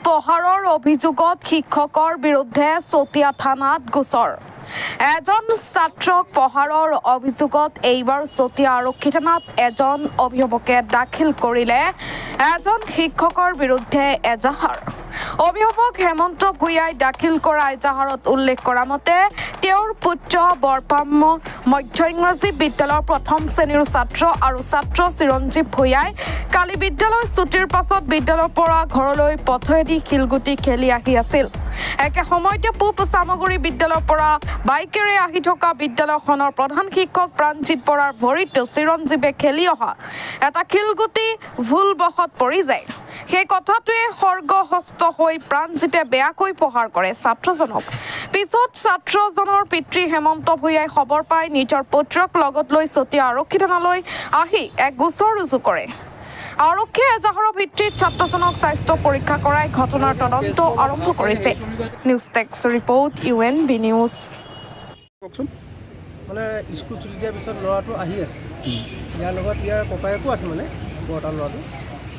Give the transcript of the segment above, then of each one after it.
প্ৰহাৰৰ অভিযোগত শিক্ষকৰ বিৰুদ্ধে চতিয়া থানাত গোচৰ এজন ছাত্ৰক প্ৰহাৰৰ অভিযোগত এইবাৰ চতিয়া আৰক্ষী থানাত এজন অভিভাৱকে দাখিল কৰিলে এজন শিক্ষকৰ বিৰুদ্ধে এজাহাৰ অভিভাৱক হেমন্ত ভূঞাই দাখিল কৰা এজাহাৰত উল্লেখ কৰা মতে তেওঁৰ পুত্ৰ বৰপাম মধ্য ইংৰাজী বিদ্যালয়ৰ প্ৰথম শ্ৰেণীৰ ছাত্ৰ আৰু ছাত্ৰ চিৰঞ্জীৱ ভূঞাই কালি বিদ্যালয় ছুটিৰ পাছত বিদ্যালয়ৰ পৰা ঘৰলৈ পথেদি শিলগুটি খেলি আহি আছিল একে সময়তে পূব চামগুৰি বিদ্যালয়ৰ পৰা বাইকেৰে আহি থকা বিদ্যালয়খনৰ প্ৰধান শিক্ষক প্ৰাণজিৎ বৰাৰ ভৰিত চিৰঞ্জীৱে খেলি অহা এটা শিলগুটি ভুলবশত পৰি যায় সেই কথাটোৱে সৰ্গহস্ত হৈ প্ৰাণজিতে বেয়াকৈ প্ৰহাৰ কৰে ছাত্ৰজনক পিছত ছাত্ৰজনৰ পিতৃ হেমন্ত ভূঞাই খবৰ পাই নিজৰ পুত্ৰক লগত লৈ চতিয়া আৰক্ষী থানালৈ আহি এক গোচৰ ৰুজু কৰে আৰক্ষীয়ে এজাহাৰৰ ভিত্তিত ছাত্ৰজনক স্বাস্থ্য পৰীক্ষা কৰাই ঘটনাৰ তদন্ত আৰম্ভ কৰিছে নিউজ টেক্স ৰিপৰ্ট UNB নিউজ মানে স্কুল ছুটি দিয়াৰ পিছত ল'ৰাটো আহি আছে ইয়াৰ লগত ইয়াৰ ককায়েকো আছে মানে বৰতা ল'ৰাটো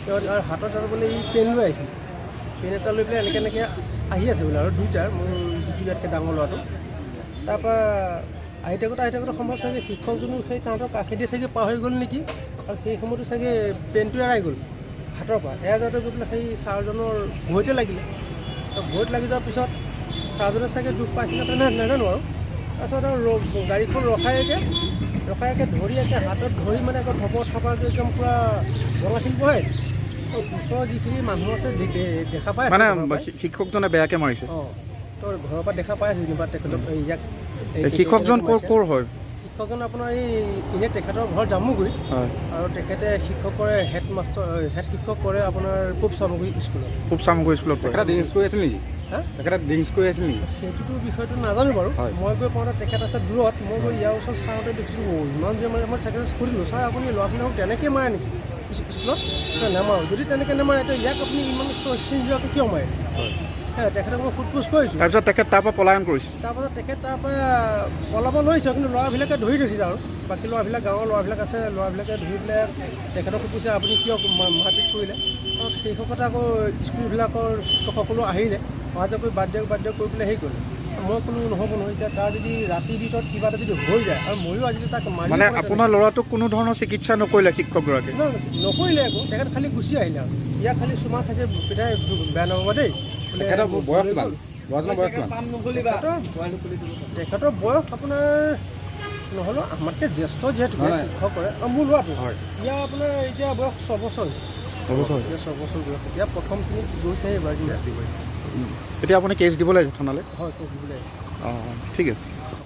তেওঁ আৰু হাতত আৰু বোলে এই পেন লৈ আহিছিল পেন এটা লৈ পেলাই এনেকৈ আহি আছে বোলে আৰু দুইটাৰ মোৰ যিটো ইয়াতকৈ ডাঙৰ ল'ৰাটো তাৰপৰা আহি থাকোঁতে সম্ভৱ চাগে শিক্ষকজনো সেই তাহাঁতৰ কাষেদি চাগে পাহৰি গ'ল নেকি আৰু সেই সময়তো চাগে পেনটো এৰাই গ'ল হাতৰ পৰা এৰা যাওঁতে গৈ পেলাই সেই ছাৰজনৰ ভৰিতে লাগিলে ভৰিত লাগি যোৱাৰ পিছত ছাৰজনে চাগে দুখ পাইছিলে নাজানো আৰু তাৰপিছত আৰু গাড়ীখন ৰখাইকে ধৰি হাতত ধৰি মানে আকৌ ধপৰ থপাৰকৈ একদম পূৰা ৰঙাচিল বহাই ওচৰৰ যিখিনি মানুহ আছে দেখা পাই মানে শিক্ষকজনে বেয়াকৈ মাৰিছে অঁ তো ঘৰৰ পৰা দেখা পাই আছোঁ যেনিবা তেখেতক ইয়াক শিক্ষকজন ক'ৰ হয় শিক্ষকজন আপোনাৰ এই এনেই তেখেতৰ ঘৰ জামুগুৰি আৰু তেখেতে শিক্ষক কৰে হেড শিক্ষক কৰে আপোনাৰ পূব চামগুৰি স্কুলত তেখেতে ড্ৰিংকছ কৰি আছিল নেকি সেইটোতো বিষয়টো নাজানো বাৰু মই গৈ পাওঁতে তেখেত আছে দূৰত মই গৈ ইয়াৰ ওচৰত চাওঁতে দেখিছোঁ ইমান যে মানে মই তেখেতক সুধিলোঁ ছাৰ আপুনি ল'ৰা ছোৱালীক তেনেকৈ মাৰে নেকি স্কুলত নামাৰোঁ যদি তেনেকৈ নামাৰে তো ইয়াক আপুনি ইমান চৌখিন যোৱাকৈ কিয় মাৰে তেখেতক মই সোধ পোছ কৰিছোঁ তাৰপিছত তেখেত তাৰ পৰা পলায়ন কৰিছে তাৰপাছত তেখেত তাৰ পৰা পলাব লৈছে কিন্তু ল'ৰাবিলাকে ধৰি থৈছে আৰু বাকী ল'ৰাবিলাক গাঁৱৰ ল'ৰাবিলাক আছে ল'ৰাবিলাকে ধৰি পেলাই তেখেতক সুধিছে আপুনি কিয় মাৰপিট কৰিলে আৰু সেই সকলোতে আকৌ স্কুলবিলাকৰ শিক্ষকসকলো আহিলে অহা যোৱা কৰি বাদ দিয়ক কৰি পেলাই হেৰি কৰিলে মই ক'লোঁ নহ'ব নহয় এতিয়া তাৰ যদি ৰাতিৰ ভিতৰত কিবা এটা যদি হৈ যায় আৰু ময়ো আজি তাক মাৰি মানে আপোনাৰ ল'ৰাটোক কোনো ধৰণৰ চিকিৎসা নকৰিলে শিক্ষকগৰাকীয়ে নকৰিলে একো তেখেত খালি গুচি আহিলে আৰু ইয়াক খালি চুমা খাইছে পিতাই বেয়া নহ'ব দেই তেখেতৰ বয়স আপোনাৰ নহ'লেও আমাতকৈ জ্যেষ্ঠ যিহেতু শিক্ষক কৰে আৰু মোৰ ল'ৰাটো ইয়াৰ আপোনাৰ এতিয়া বয়স 6 বছৰ হৈছে 6 বছৰ বয়স এতিয়া প্ৰথমখিনি গৈছে এইবাৰ ৰাতিপুৱা এতিয়া আপুনি কেছ দিব লাগিব থানালৈ হয় কেছ দিব লাগিব অঁ ঠিক আছে